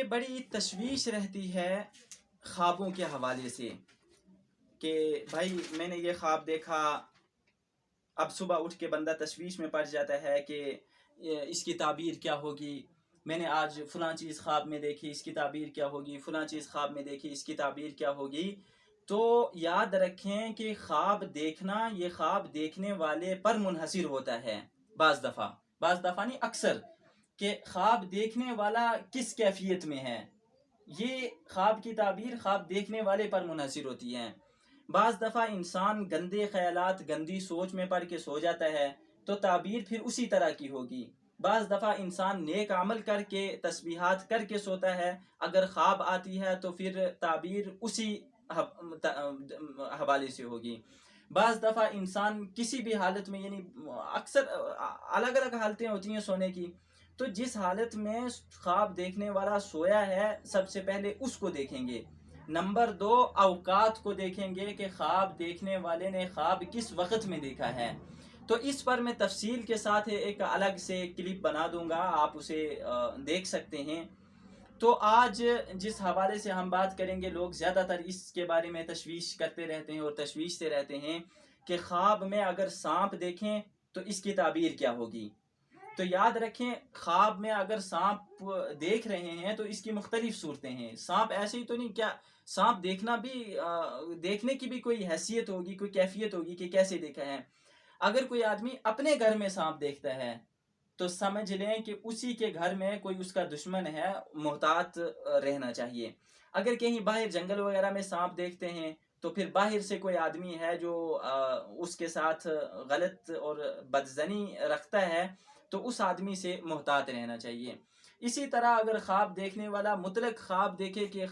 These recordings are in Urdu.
بڑی تشویش رہتی ہے خوابوں کے حوالے سے کہ بھائی میں نے یہ خواب دیکھا. اب صبح اٹھ کے بندہ تشویش میں پڑ جاتا ہے کہ اس کی تعبیر کیا ہوگی. میں نے آج فلاں چیز خواب میں دیکھی، اس کی تعبیر کیا ہوگی. فلاں چیز خواب میں دیکھی، اس کی تعبیر کیا ہوگی. تو یاد رکھیں کہ خواب دیکھنا یہ خواب دیکھنے والے پر منحصر ہوتا ہے. بعض دفعہ نہیں، اکثر، کہ خواب دیکھنے والا کس کیفیت میں ہے. یہ خواب کی تعبیر خواب دیکھنے والے پر منحصر ہوتی ہے. بعض دفعہ انسان گندے خیالات، گندی سوچ میں پڑ کے سو جاتا ہے تو تعبیر پھر اسی طرح کی ہوگی. بعض دفعہ انسان نیک عمل کر کے، تسبیحات کر کے سوتا ہے، اگر خواب آتی ہے تو پھر تعبیر اسی حوالے سے ہوگی. بعض دفعہ انسان کسی بھی حالت میں، یعنی اکثر الگ الگ حالتیں ہوتی ہیں سونے کی، تو جس حالت میں خواب دیکھنے والا سویا ہے سب سے پہلے اس کو دیکھیں گے. نمبر 2، اوقات کو دیکھیں گے کہ خواب دیکھنے والے نے خواب کس وقت میں دیکھا ہے. تو اس پر میں تفصیل کے ساتھ ایک الگ سے کلپ بنا دوں گا، آپ اسے دیکھ سکتے ہیں. تو آج جس حوالے سے ہم بات کریں گے، لوگ زیادہ تر اس کے بارے میں تشویش کرتے رہتے ہیں اور تشویش سے رہتے ہیں کہ خواب میں اگر سانپ دیکھیں تو اس کی تعبیر کیا ہوگی. تو یاد رکھیں، خواب میں اگر سانپ دیکھ رہے ہیں تو اس کی مختلف صورتیں ہیں. سانپ ایسے ہی تو نہیں، کیا سانپ دیکھنا بھی دیکھنے کی بھی کوئی حیثیت ہوگی، کوئی کیفیت ہوگی کہ کیسے دیکھا ہے. اگر کوئی آدمی اپنے گھر میں سانپ دیکھتا ہے تو سمجھ لیں کہ اسی کے گھر میں کوئی اس کا دشمن ہے، محتاط رہنا چاہیے. اگر کہیں باہر جنگل وغیرہ میں سانپ دیکھتے ہیں تو پھر باہر سے کوئی آدمی ہے جو اس کے ساتھ غلط اور بدظنی رکھتا ہے تو اس آدمی سے محتاط رہنا چاہیے. اسی طرح اگر خواب دیکھنے والا مطلق خواب دیکھے کہ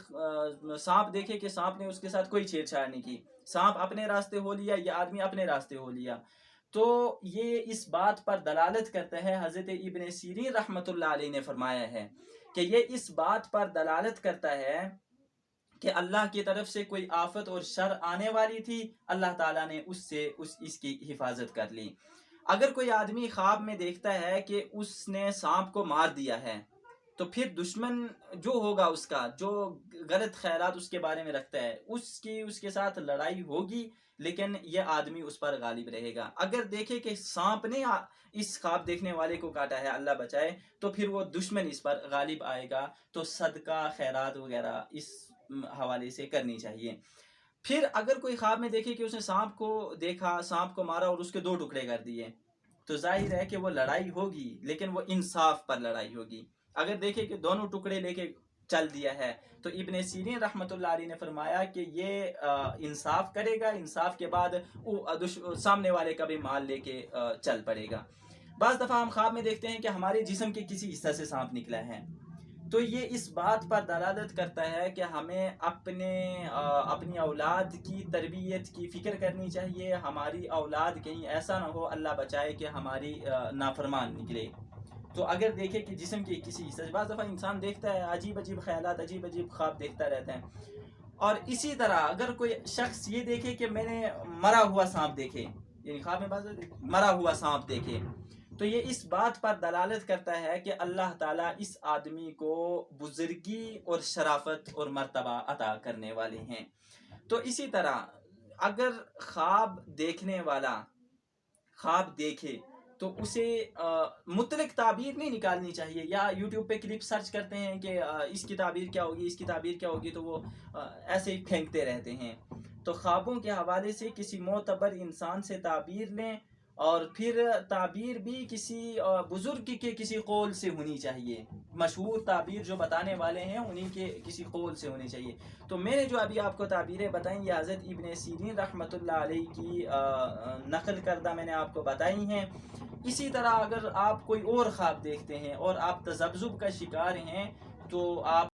سانپ دیکھے کہ سانپ نے اس کے ساتھ کوئی چھیڑ چھاڑ نہیں کی، سانپ اپنے راستے ہو لیا یا آدمی اپنے راستے ہو لیا، تو یہ اس بات پر دلالت کرتا ہے. حضرت ابن سیرین رحمۃ اللہ علیہ نے فرمایا ہے کہ یہ اس بات پر دلالت کرتا ہے کہ اللہ کی طرف سے کوئی آفت اور شر آنے والی تھی، اللہ تعالیٰ نے اس کی حفاظت کر لی. اگر کوئی آدمی خواب میں دیکھتا ہے کہ اس نے سانپ کو مار دیا ہے تو پھر دشمن جو ہوگا، اس کا جو غلط خیالات اس کے بارے میں رکھتا ہے، اس کے ساتھ لڑائی ہوگی، لیکن یہ آدمی اس پر غالب رہے گا. اگر دیکھے کہ سانپ نے اس خواب دیکھنے والے کو کاٹا ہے، اللہ بچائے، تو پھر وہ دشمن اس پر غالب آئے گا. تو صدقہ، خیرات وغیرہ اس حوالے سے کرنی چاہیے. پھر اگر کوئی خواب میں دیکھے کہ اس نے سانپ کو دیکھا، سانپ کو مارا اور اس کے 2 ٹکڑے کر دیے، تو ظاہر ہے کہ وہ لڑائی ہوگی، لیکن وہ انصاف پر لڑائی ہوگی. اگر دیکھے کہ دونوں ٹکڑے لے کے چل دیا ہے تو ابن سیرین رحمۃ اللہ علیہ نے فرمایا کہ یہ انصاف کرے گا، انصاف کے بعد سامنے والے کا بھی مال لے کے چل پڑے گا. بعض دفعہ ہم خواب میں دیکھتے ہیں کہ ہمارے جسم کے کسی حصہ سے سانپ نکلا ہے، تو یہ اس بات پر دلالت کرتا ہے کہ ہمیں اپنی اولاد کی تربیت کی فکر کرنی چاہیے. ہماری اولاد کہیں ایسا نہ ہو، اللہ بچائے، کہ ہماری نافرمان نکلے. تو اگر دیکھے کہ جسم کے کسی حصہ سے، بعض دفعہ انسان دیکھتا ہے عجیب عجیب خیالات، عجیب عجیب خواب دیکھتا رہتا ہے. اور اسی طرح اگر کوئی شخص یہ دیکھے کہ میں نے مرا ہوا سانپ دیکھے، یعنی خواب میں بعض مرا ہوا سانپ دیکھے، تو یہ اس بات پر دلالت کرتا ہے کہ اللہ تعالیٰ اس آدمی کو بزرگی اور شرافت اور مرتبہ عطا کرنے والے ہیں. تو اسی طرح اگر خواب دیکھنے والا خواب دیکھے تو اسے مطلق تعبیر نہیں نکالنی چاہیے. یا یوٹیوب پہ کلپ سرچ کرتے ہیں کہ اس کی تعبیر کیا ہوگی، اس کی تعبیر کیا ہوگی، تو وہ ایسے ہی پھینکتے رہتے ہیں. تو خوابوں کے حوالے سے کسی معتبر انسان سے تعبیر لیں، اور پھر تعبیر بھی کسی بزرگ کے کسی قول سے ہونی چاہیے. مشہور تعبیر جو بتانے والے ہیں انہیں کے کسی قول سے ہونے چاہیے. تو میں نے جو ابھی آپ کو تعبیریں بتائیں یہ حضرت ابن سیرین رحمۃ اللہ علیہ کی نقل کردہ میں نے آپ کو بتائی ہیں. اسی طرح اگر آپ کوئی اور خواب دیکھتے ہیں اور آپ تذبذب کا شکار ہیں تو آپ